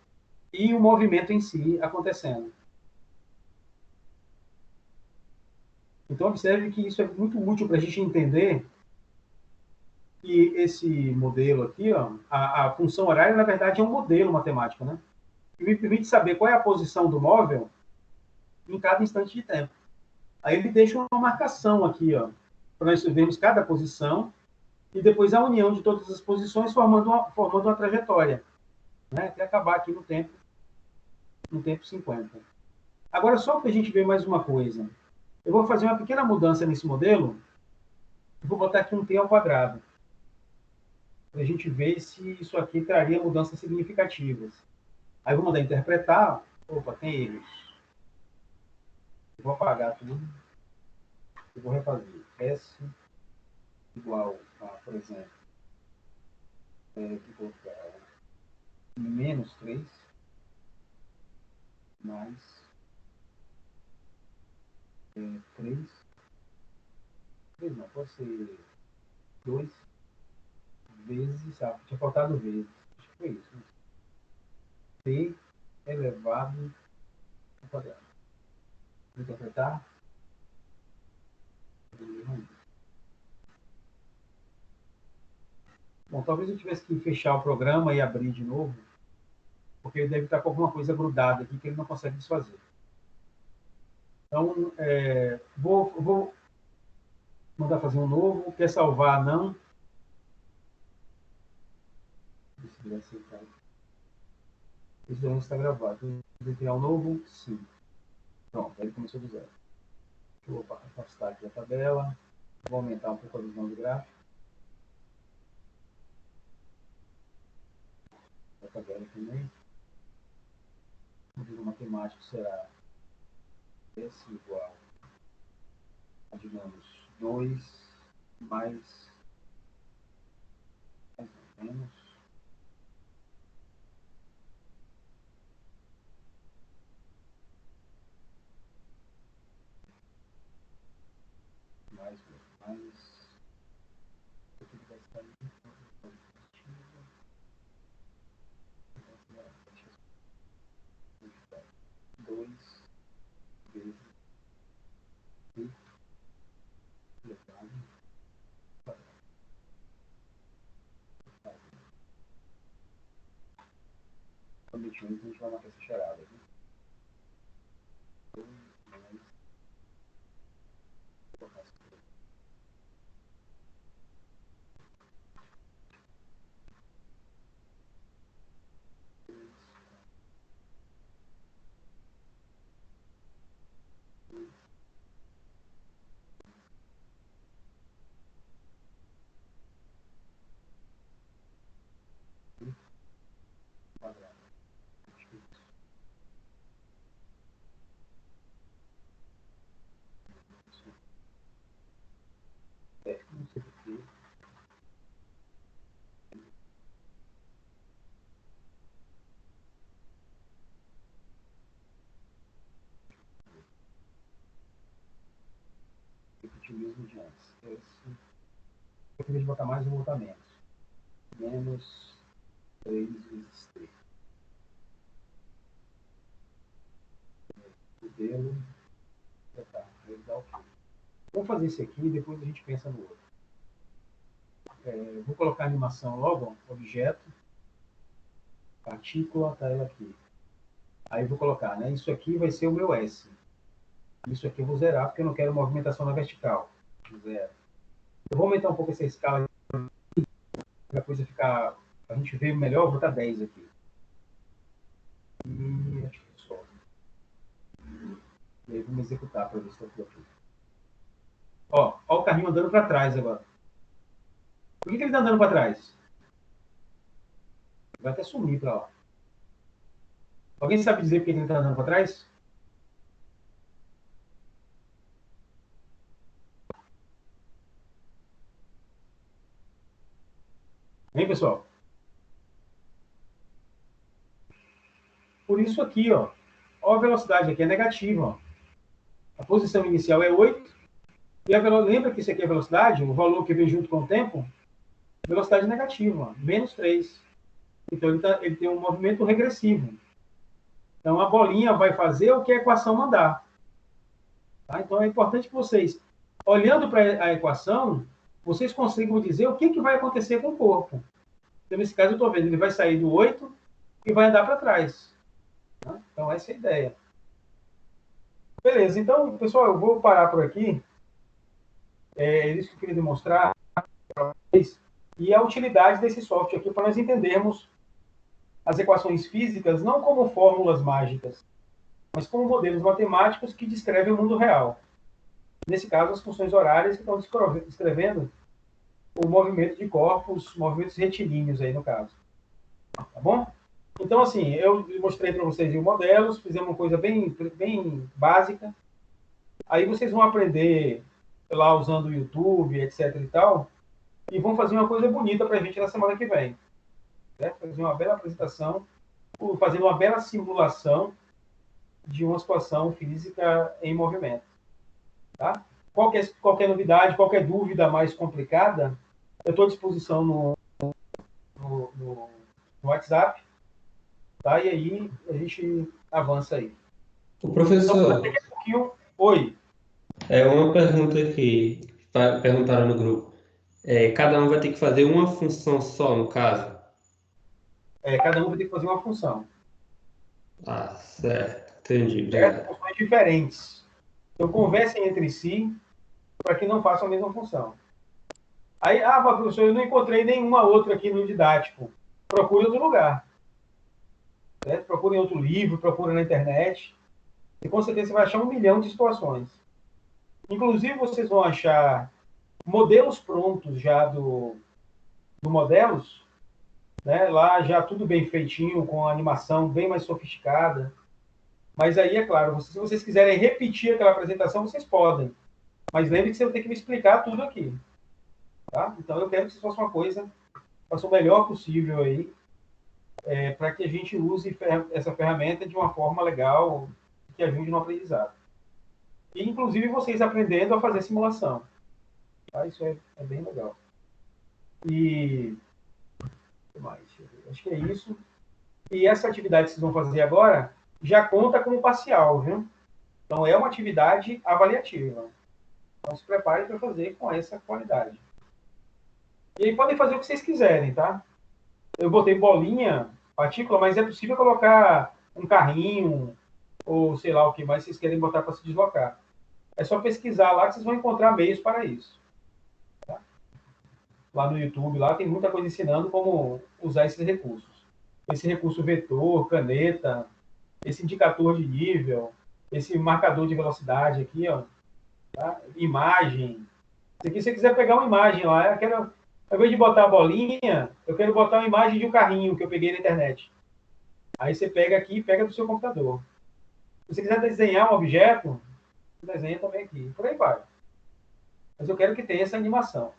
e o movimento em si acontecendo. Então observe que isso é muito útil para a gente entender que esse modelo aqui, ó, a função horária, na verdade, é um modelo matemático, né? Que me permite saber qual é a posição do móvel em cada instante de tempo. Aí ele deixa uma marcação aqui, ó, para nós vermos cada posição e depois a união de todas as posições formando uma trajetória, né? Até acabar aqui no tempo 50. Agora, só para a gente ver mais uma coisa. Eu vou fazer uma pequena mudança nesse modelo. Vou botar aqui um t ao quadrado. Para a gente ver se isso aqui traria mudanças significativas. Aí vou mandar interpretar. Opa, tem erros. Eu vou apagar tudo. Eu vou refazer. S igual a, por exemplo, menos 3 mais 3. 3 não, pode ser 2 vezes. Ah, tinha faltado vezes. Acho que foi isso. Né? T elevado ao quadrado. Vou interpretar. Bom, talvez eu tivesse que fechar o programa e abrir de novo, porque ele deve estar com alguma coisa grudada aqui que ele não consegue desfazer. Então, vou mandar fazer um novo. Quer salvar? Não. Se vai aceitar. Esse já está gravado. Vou criar um novo? Sim. Pronto, aí ele começou do zero. Vou afastar aqui a tabela. Vou aumentar um pouco a visão do gráfico. A tabela também. O modelo matemático será S igual a, digamos, 2 mais ou menos mais aqui vai sair positivo, 2 vezes e elevado ao quadrado. Somente um, a gente vai matar essa charada aqui. 2 mais quadrado. repetir o mesmo de antes. Eu queria botar mais, eu vou botar menos. Menos 3 vezes 3. Modelo. Tá, aí dá OK. Vamos fazer esse aqui e depois a gente pensa no outro. Vou colocar a animação logo, objeto, partícula, tá ela aqui. Aí vou colocar, né? Isso aqui vai ser o meu S. Isso aqui eu vou zerar, porque eu não quero movimentação na vertical. Zero. Eu vou aumentar um pouco essa escala para a coisa ficar, a gente ver melhor, vou botar 10 aqui. E acho que só. E aí vamos executar para ver se está tudo aqui. Ó o carrinho andando para trás agora. Por que ele está andando para trás? Vai até sumir para lá. Alguém sabe dizer por que ele está andando para trás? Vem, pessoal. Por isso aqui, ó a velocidade aqui é negativa. Ó. A posição inicial é 8. E lembra que isso aqui é velocidade? O valor que vem junto com o tempo? Velocidade negativa, menos 3. Então, ele tem um movimento regressivo. Então, a bolinha vai fazer o que a equação mandar. Tá? Então, é importante que vocês, olhando para a equação, vocês consigam dizer o que vai acontecer com o corpo. Então, nesse caso, eu estou vendo, ele vai sair do 8 e vai andar para trás. Tá? Então, essa é a ideia. Beleza, então, pessoal, eu vou parar por aqui. É isso que eu queria demonstrar para vocês. E a utilidade desse software aqui para nós entendermos as equações físicas não como fórmulas mágicas, mas como modelos matemáticos que descrevem o mundo real. Nesse caso, as funções horárias que estão descrevendo o movimento de corpos, movimentos retilíneos aí no caso. Tá bom? Então, assim, eu mostrei para vocês os modelos, fizemos uma coisa bem básica. Aí vocês vão aprender lá usando o YouTube, etc e tal, e vão fazer uma coisa bonita para a gente na semana que vem. Certo? Fazer uma bela apresentação, fazendo uma bela simulação de uma situação física em movimento. Tá? Qualquer novidade, qualquer dúvida mais complicada, eu estou à disposição no WhatsApp. Tá? E aí a gente avança aí. O professor, Então, oi. uma pergunta que perguntaram no grupo. Cada um vai ter que fazer uma função só, no caso? Cada um vai ter que fazer uma função. Ah, certo. Entendi, obrigado. Funções diferentes. Então, conversem entre si para que não façam a mesma função. Aí, professor, eu não encontrei nenhuma outra aqui no didático. Procure em outro lugar. Certo? Procure em outro livro, procure na internet. E com certeza você vai achar 1 milhão de situações. Inclusive, vocês vão achar modelos prontos já do modelos, né? Lá já tudo bem feitinho, com a animação bem mais sofisticada. Mas aí, é claro, se vocês quiserem repetir aquela apresentação, vocês podem. Mas lembre que você vai ter que me explicar tudo aqui. Tá? Então, eu quero que vocês façam uma coisa, façam o melhor possível aí, para que a gente use essa ferramenta de uma forma legal, que ajude no aprendizado. E, inclusive, vocês aprendendo a fazer simulação. Tá? Isso é bem legal. E... o que mais? Acho que é isso. E essa atividade que vocês vão fazer agora já conta como parcial, viu? Então, é uma atividade avaliativa. Então, se preparem para fazer com essa qualidade. E aí podem fazer o que vocês quiserem, tá? Eu botei bolinha, partícula, mas é possível colocar um carrinho, ou sei lá o que mais vocês querem botar para se deslocar. É só pesquisar lá que vocês vão encontrar meios para isso. Tá? Lá no YouTube, lá tem muita coisa ensinando como usar esses recursos. Esse recurso vetor, caneta, esse indicador de nível, esse marcador de velocidade aqui, ó, tá? Imagem. Se você quiser pegar uma imagem lá, ao invés de botar a bolinha, eu quero botar uma imagem de um carrinho que eu peguei na internet. Aí você pega aqui e pega do seu computador. Se você quiser desenhar um objeto, você desenha também aqui. Por aí vai. Mas eu quero que tenha essa animação.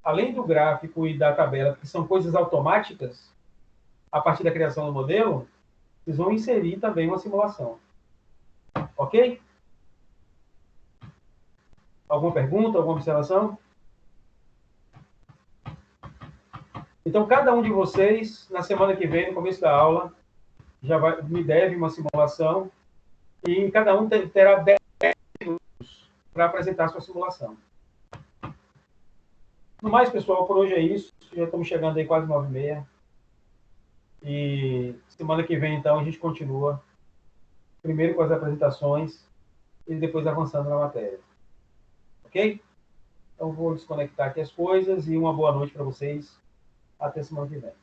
Além do gráfico e da tabela, que são coisas automáticas, a partir da criação do modelo, vocês vão inserir também uma simulação. Ok? Alguma pergunta, alguma observação? Então, cada um de vocês, na semana que vem, no começo da aula, me deve uma simulação e cada um terá 10 minutos para apresentar a sua simulação. No mais, pessoal, por hoje é isso. Já estamos chegando aí quase 9h30. E semana que vem, então, a gente continua. Primeiro com as apresentações e depois avançando na matéria. Ok? Então, vou desconectar aqui as coisas e uma boa noite para vocês. Até semana que vem.